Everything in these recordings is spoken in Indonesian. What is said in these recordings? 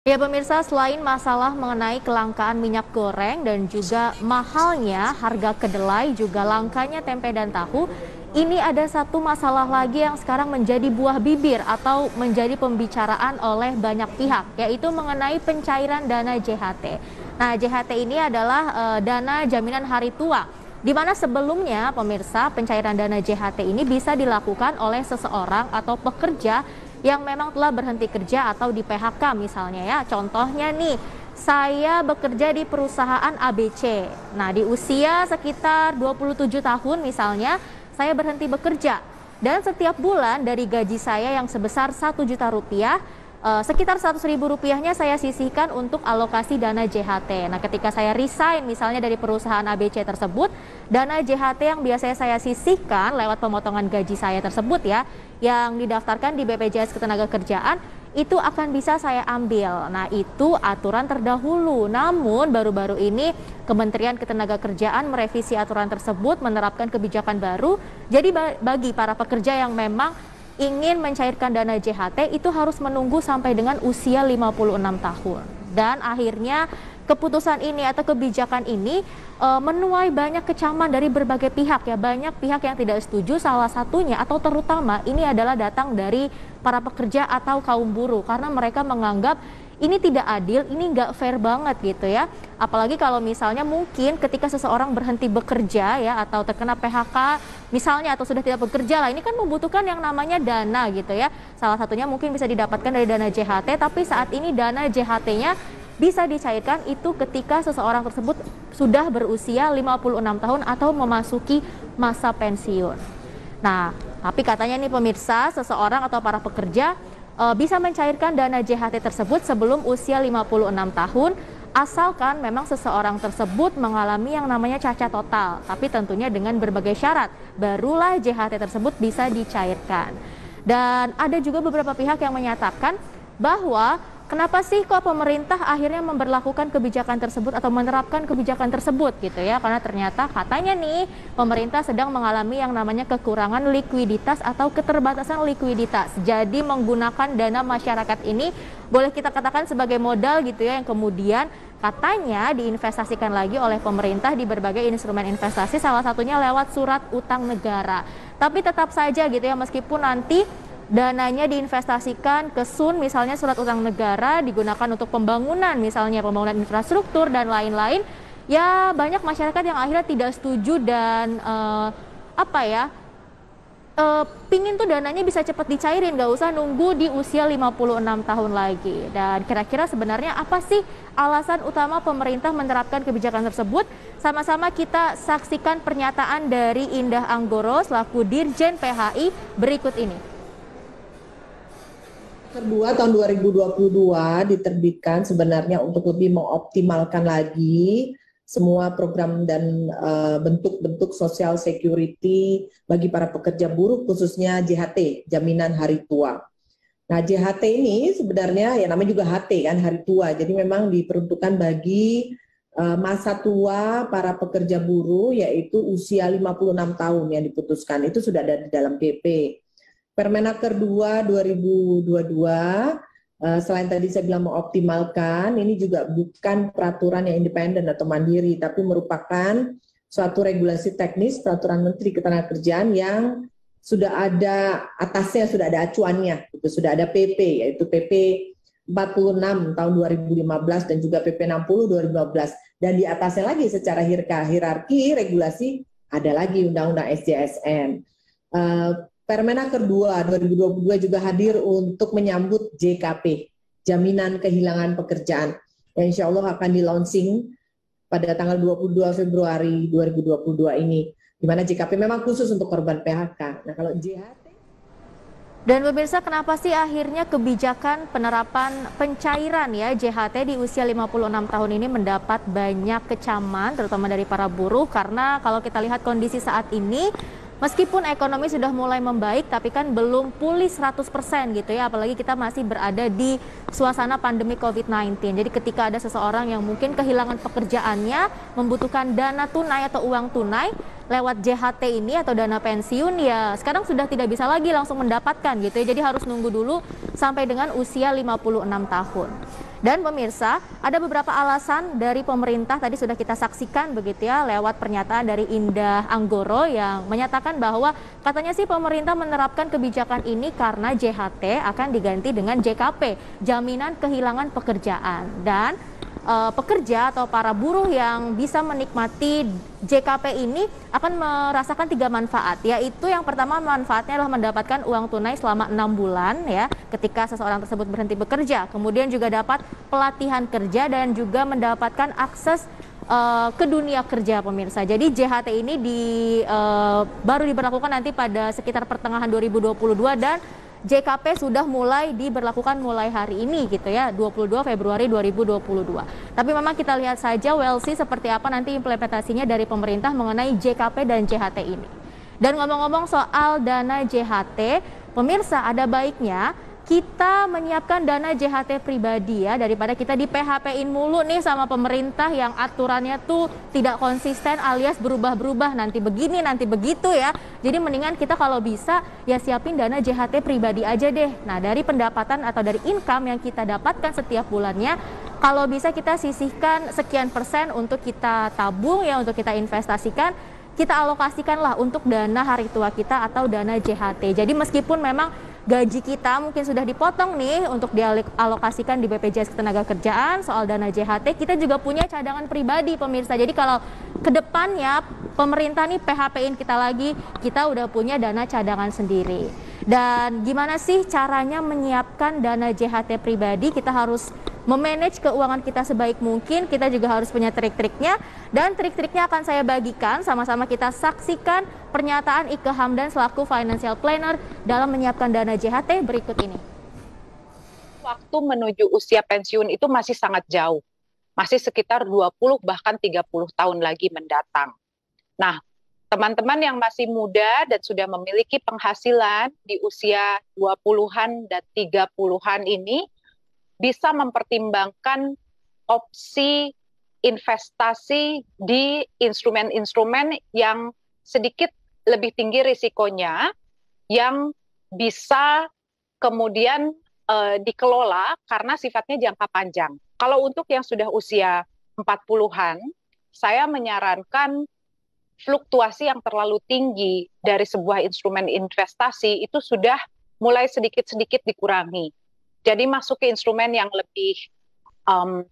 Ya pemirsa, selain masalah mengenai kelangkaan minyak goreng dan juga mahalnya harga kedelai juga langkanya tempe dan tahu, ini ada satu masalah lagi yang sekarang menjadi buah bibir atau menjadi pembicaraan oleh banyak pihak, yaitu mengenai pencairan dana JHT. Nah, JHT ini adalah dana jaminan hari tua, di mana sebelumnya pemirsa pencairan dana JHT ini bisa dilakukan oleh seseorang atau pekerja yang memang telah berhenti kerja atau di PHK misalnya ya. Contohnya nih, saya bekerja di perusahaan ABC. Nah, di usia sekitar 27 tahun misalnya, saya berhenti bekerja. Dan setiap bulan dari gaji saya yang sebesar 1 juta rupiah, sekitar 100.000 rupiahnya saya sisihkan untuk alokasi dana JHT. Nah, ketika saya resign misalnya dari perusahaan ABC tersebut, dana JHT yang biasanya saya sisihkan lewat pemotongan gaji saya tersebut ya, yang didaftarkan di BPJS Ketenagakerjaan, itu akan bisa saya ambil. Nah, itu aturan terdahulu. Namun baru-baru ini Kementerian Ketenagakerjaan merevisi aturan tersebut, menerapkan kebijakan baru. Jadi bagi para pekerja yang memang ingin mencairkan dana JHT itu harus menunggu sampai dengan usia 56 tahun. Dan akhirnya keputusan ini atau kebijakan ini menuai banyak kecaman dari berbagai pihak ya. Banyak pihak yang tidak setuju, salah satunya atau terutama ini adalah datang dari para pekerja atau kaum buruh, karena mereka menganggap ini tidak adil, ini nggak fair banget gitu ya. Apalagi kalau misalnya mungkin ketika seseorang berhenti bekerja ya, atau terkena PHK misalnya, atau sudah tidak bekerja lah, ini kan membutuhkan yang namanya dana gitu ya. Salah satunya mungkin bisa didapatkan dari dana JHT, tapi saat ini dana JHT-nya bisa dicairkan itu ketika seseorang tersebut sudah berusia 56 tahun atau memasuki masa pensiun. Nah, tapi katanya nih pemirsa, seseorang atau para pekerja bisa mencairkan dana JHT tersebut sebelum usia 56 tahun, asalkan memang seseorang tersebut mengalami yang namanya cacat total. Tapi tentunya dengan berbagai syarat, barulah JHT tersebut bisa dicairkan. Dan ada juga beberapa pihak yang menyatakan bahwa kenapa sih kok pemerintah akhirnya memberlakukan kebijakan tersebut atau menerapkan kebijakan tersebut gitu ya? Karena ternyata katanya nih pemerintah sedang mengalami yang namanya kekurangan likuiditas atau keterbatasan likuiditas. Jadi menggunakan dana masyarakat ini boleh kita katakan sebagai modal gitu ya, yang kemudian katanya diinvestasikan lagi oleh pemerintah di berbagai instrumen investasi, salah satunya lewat surat utang negara. Tapi tetap saja gitu ya, meskipun nanti dananya diinvestasikan ke SUN, misalnya surat utang negara digunakan untuk pembangunan, misalnya pembangunan infrastruktur dan lain-lain, ya banyak masyarakat yang akhirnya tidak setuju dan pingin tuh dananya bisa cepat dicairin, gak usah nunggu di usia 56 tahun lagi. Dan kira-kira sebenarnya apa sih alasan utama pemerintah menerapkan kebijakan tersebut? Sama-sama kita saksikan pernyataan dari Indah Anggoro selaku Dirjen PHI berikut ini. Kedua, tahun 2022 diterbitkan sebenarnya untuk lebih mengoptimalkan lagi semua program dan bentuk-bentuk social security bagi para pekerja buruh, khususnya JHT, jaminan hari tua. Nah, JHT ini sebenarnya ya namanya juga HT kan, hari tua. Jadi memang diperuntukkan bagi masa tua para pekerja buruh, yaitu usia 56 tahun yang diputuskan. Itu sudah ada di dalam PP. Permenaker 2 2022, selain tadi saya bilang mengoptimalkan, ini juga bukan peraturan yang independen atau mandiri, tapi merupakan suatu regulasi teknis peraturan Menteri Ketenagakerjaan yang sudah ada atasnya, sudah ada acuannya, itu sudah ada PP, yaitu PP 46 tahun 2015 dan juga PP 60 2015. Dan di atasnya lagi secara hierarki regulasi ada lagi Undang-Undang SJSN. Permenaker 2 2022 juga hadir untuk menyambut JKP, Jaminan Kehilangan Pekerjaan, yang insya Allah akan di-launching pada tanggal 22 Februari 2022 ini, di mana JKP memang khusus untuk korban PHK. Nah, kalau JHT... Dan pemirsa, kenapa sih akhirnya kebijakan penerapan pencairan ya JHT di usia 56 tahun ini mendapat banyak kecaman, terutama dari para buruh? Karena kalau kita lihat kondisi saat ini, meskipun ekonomi sudah mulai membaik, tapi kan belum pulih 100% gitu ya, apalagi kita masih berada di suasana pandemi COVID-19. Jadi ketika ada seseorang yang mungkin kehilangan pekerjaannya, membutuhkan dana tunai atau uang tunai lewat JHT ini atau dana pensiun, ya sekarang sudah tidak bisa lagi langsung mendapatkan gitu ya. Jadi harus nunggu dulu sampai dengan usia 56 tahun. Dan pemirsa, ada beberapa alasan dari pemerintah tadi sudah kita saksikan begitu ya lewat pernyataan dari Indah Anggoro yang menyatakan bahwa katanya sih pemerintah menerapkan kebijakan ini karena JHT akan diganti dengan JKP, jaminan kehilangan pekerjaan. Dan pekerja atau para buruh yang bisa menikmati JKP ini akan merasakan 3 manfaat, yaitu yang pertama manfaatnya adalah mendapatkan uang tunai selama 6 bulan ya ketika seseorang tersebut berhenti bekerja, kemudian juga dapat pelatihan kerja dan juga mendapatkan akses ke dunia kerja pemirsa. Jadi JHT ini baru diberlakukan nanti pada sekitar pertengahan 2022 dan JKP sudah mulai diberlakukan mulai hari ini gitu ya, 22 Februari 2022. Tapi memang kita lihat saja Welsi seperti apa nanti implementasinya dari pemerintah mengenai JKP dan JHT ini. Dan ngomong-ngomong soal dana JHT, pemirsa ada baiknya kita menyiapkan dana JHT pribadi ya, daripada kita di PHP-in mulu nih sama pemerintah yang aturannya tuh tidak konsisten alias berubah-berubah, nanti begini nanti begitu ya. Jadi mendingan kita kalau bisa ya siapin dana JHT pribadi aja deh. Nah, dari pendapatan atau dari income yang kita dapatkan setiap bulannya, kalau bisa kita sisihkan sekian persen untuk kita tabung ya, untuk kita investasikan, kita alokasikanlah untuk dana hari tua kita atau dana JHT. Jadi meskipun memang gaji kita mungkin sudah dipotong nih untuk dialokasikan di BPJS Ketenagakerjaan soal dana JHT, kita juga punya cadangan pribadi pemirsa. Jadi kalau kedepannya pemerintah nih PHP-in kita lagi, kita udah punya dana cadangan sendiri. Dan gimana sih caranya menyiapkan dana JHT pribadi? Kita harus memanage keuangan kita sebaik mungkin, kita juga harus punya trik-triknya, dan trik-triknya akan saya bagikan, sama-sama kita saksikan pernyataan Ike Hamdan selaku financial planner dalam menyiapkan dana JHT berikut ini. Waktu menuju usia pensiun itu masih sangat jauh, masih sekitar 20 bahkan 30 tahun lagi mendatang. Nah, teman-teman yang masih muda dan sudah memiliki penghasilan di usia 20-an dan 30-an ini bisa mempertimbangkan opsi investasi di instrumen-instrumen yang sedikit lebih tinggi risikonya, yang bisa kemudian dikelola karena sifatnya jangka panjang. Kalau untuk yang sudah usia 40-an, saya menyarankan fluktuasi yang terlalu tinggi dari sebuah instrumen investasi itu sudah mulai sedikit-sedikit dikurangi. Jadi masuk ke instrumen yang lebih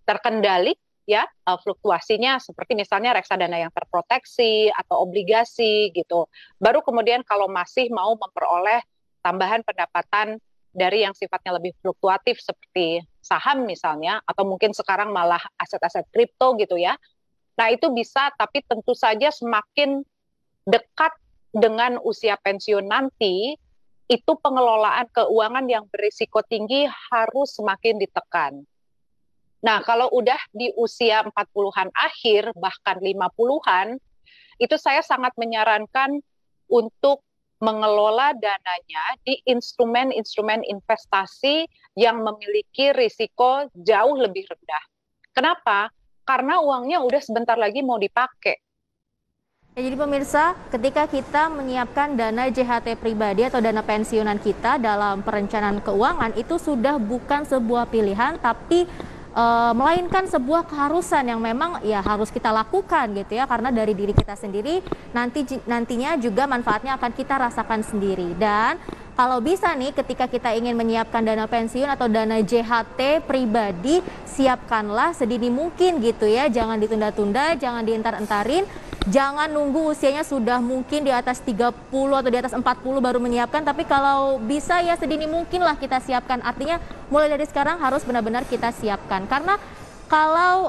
terkendali ya, fluktuasinya seperti misalnya reksadana yang terproteksi atau obligasi gitu. Baru kemudian kalau masih mau memperoleh tambahan pendapatan dari yang sifatnya lebih fluktuatif seperti saham misalnya, atau mungkin sekarang malah aset-aset kripto gitu ya. Nah itu bisa, tapi tentu saja semakin dekat dengan usia pensiun nanti, itu pengelolaan keuangan yang berisiko tinggi harus semakin ditekan. Nah, kalau udah di usia 40-an akhir, bahkan 50-an, itu saya sangat menyarankan untuk mengelola dananya di instrumen-instrumen investasi yang memiliki risiko jauh lebih rendah. Kenapa? Karena uangnya udah sebentar lagi mau dipakai. Ya, jadi pemirsa, ketika kita menyiapkan dana JHT pribadi atau dana pensiunan kita dalam perencanaan keuangan, itu sudah bukan sebuah pilihan, tapi melainkan sebuah keharusan yang memang ya harus kita lakukan gitu ya, karena dari diri kita sendiri nantinya juga manfaatnya akan kita rasakan sendiri. Dan kalau bisa nih ketika kita ingin menyiapkan dana pensiun atau dana JHT pribadi, siapkanlah sedini mungkin gitu ya, jangan ditunda-tunda, jangan dientar-entarin. Jangan nunggu usianya sudah mungkin di atas 30 atau di atas 40 baru menyiapkan, tapi kalau bisa ya sedini mungkin lah kita siapkan. Artinya mulai dari sekarang harus benar-benar kita siapkan. Karena kalau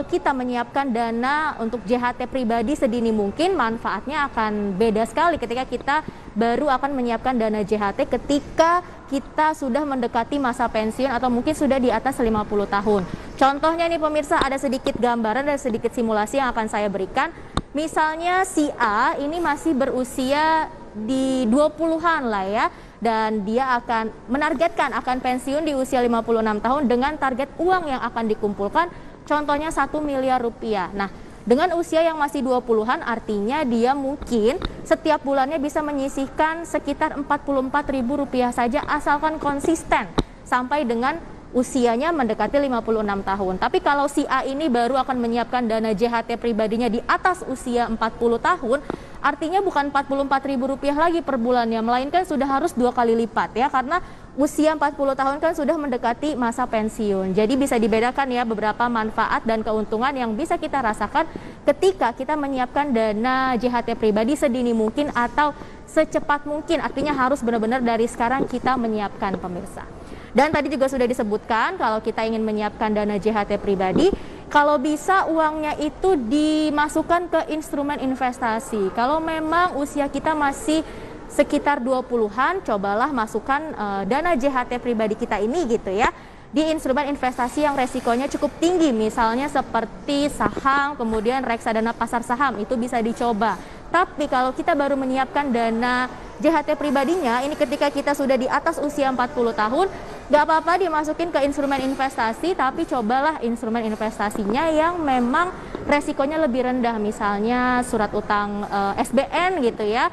kita menyiapkan dana untuk JHT pribadi sedini mungkin, manfaatnya akan beda sekali ketika kita baru akan menyiapkan dana JHT ketika kita sudah mendekati masa pensiun atau mungkin sudah di atas 50 tahun. Contohnya nih pemirsa, ada sedikit gambaran dan sedikit simulasi yang akan saya berikan. Misalnya si A ini masih berusia di 20-an lah ya, dan dia akan menargetkan akan pensiun di usia 56 tahun dengan target uang yang akan dikumpulkan contohnya 1 miliar rupiah. Nah, dengan usia yang masih 20-an artinya dia mungkin setiap bulannya bisa menyisihkan sekitar Rp44.000 saja asalkan konsisten sampai dengan usianya mendekati 56 tahun. Tapi kalau si A ini baru akan menyiapkan dana JHT pribadinya di atas usia 40 tahun, artinya bukan Rp44.000 lagi per bulannya, melainkan sudah harus 2 kali lipat ya, karena usia 40 tahun kan sudah mendekati masa pensiun. Jadi bisa dibedakan ya beberapa manfaat dan keuntungan yang bisa kita rasakan ketika kita menyiapkan dana JHT pribadi sedini mungkin atau secepat mungkin, artinya harus benar-benar dari sekarang kita menyiapkan, pemirsa. Dan tadi juga sudah disebutkan kalau kita ingin menyiapkan dana JHT pribadi, kalau bisa uangnya itu dimasukkan ke instrumen investasi. Kalau memang usia kita masih sekitar 20-an, cobalah masukkan dana JHT pribadi kita ini gitu ya di instrumen investasi yang resikonya cukup tinggi, misalnya seperti saham, kemudian reksadana pasar saham, itu bisa dicoba. Tapi kalau kita baru menyiapkan dana JHT pribadinya, ini ketika kita sudah di atas usia 40 tahun, nggak apa-apa dimasukin ke instrumen investasi, tapi cobalah instrumen investasinya yang memang resikonya lebih rendah, misalnya surat utang SBN gitu ya,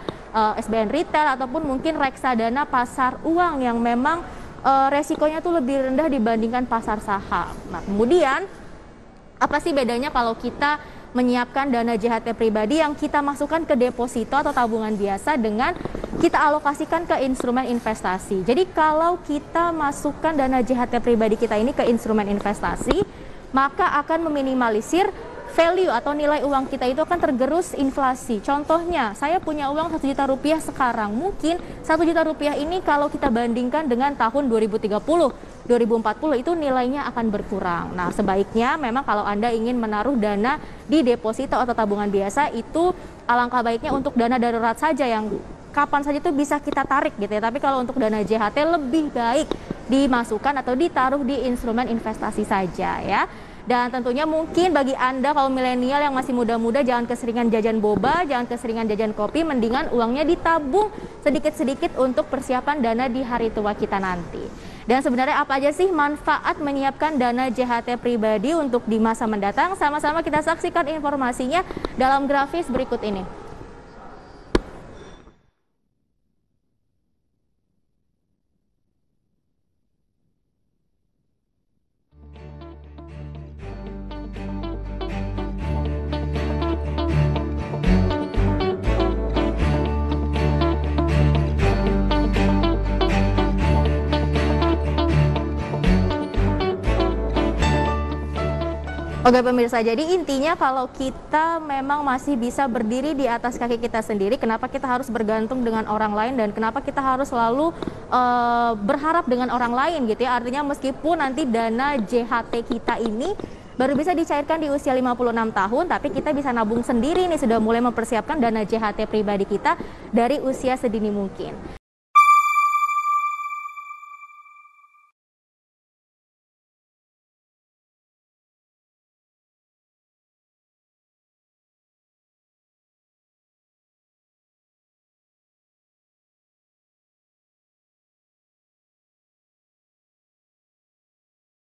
SBN retail, ataupun mungkin reksadana pasar uang yang memang resikonya tuh lebih rendah dibandingkan pasar saham. Nah, kemudian apa sih bedanya kalau kita menyiapkan dana JHT pribadi yang kita masukkan ke deposito atau tabungan biasa dengan kita alokasikan ke instrumen investasi? Jadi kalau kita masukkan dana JHT pribadi kita ini ke instrumen investasi, maka akan meminimalisir value atau nilai uang kita itu akan tergerus inflasi. Contohnya, saya punya uang Rp1.000.000 sekarang, mungkin Rp1.000.000 ini kalau kita bandingkan dengan tahun 2030, 2040 itu nilainya akan berkurang. Nah, sebaiknya memang kalau Anda ingin menaruh dana di deposito atau tabungan biasa, itu alangkah baiknya untuk dana darurat saja yang kapan saja itu bisa kita tarik gitu ya. Tapi kalau untuk dana JHT lebih baik dimasukkan atau ditaruh di instrumen investasi saja ya. Dan tentunya mungkin bagi Anda kaum milenial yang masih muda-muda, jangan keseringan jajan boba, jangan keseringan jajan kopi, mendingan uangnya ditabung sedikit-sedikit untuk persiapan dana di hari tua kita nanti. Dan sebenarnya apa aja sih manfaat menyiapkan dana JHT pribadi untuk di masa mendatang? Sama-sama kita saksikan informasinya dalam grafis berikut ini. Oke pemirsa, jadi intinya kalau kita memang masih bisa berdiri di atas kaki kita sendiri, kenapa kita harus bergantung dengan orang lain dan kenapa kita harus selalu berharap dengan orang lain gitu ya. Artinya meskipun nanti dana JHT kita ini baru bisa dicairkan di usia 56 tahun, tapi kita bisa nabung sendiri nih, sudah mulai mempersiapkan dana JHT pribadi kita dari usia sedini mungkin.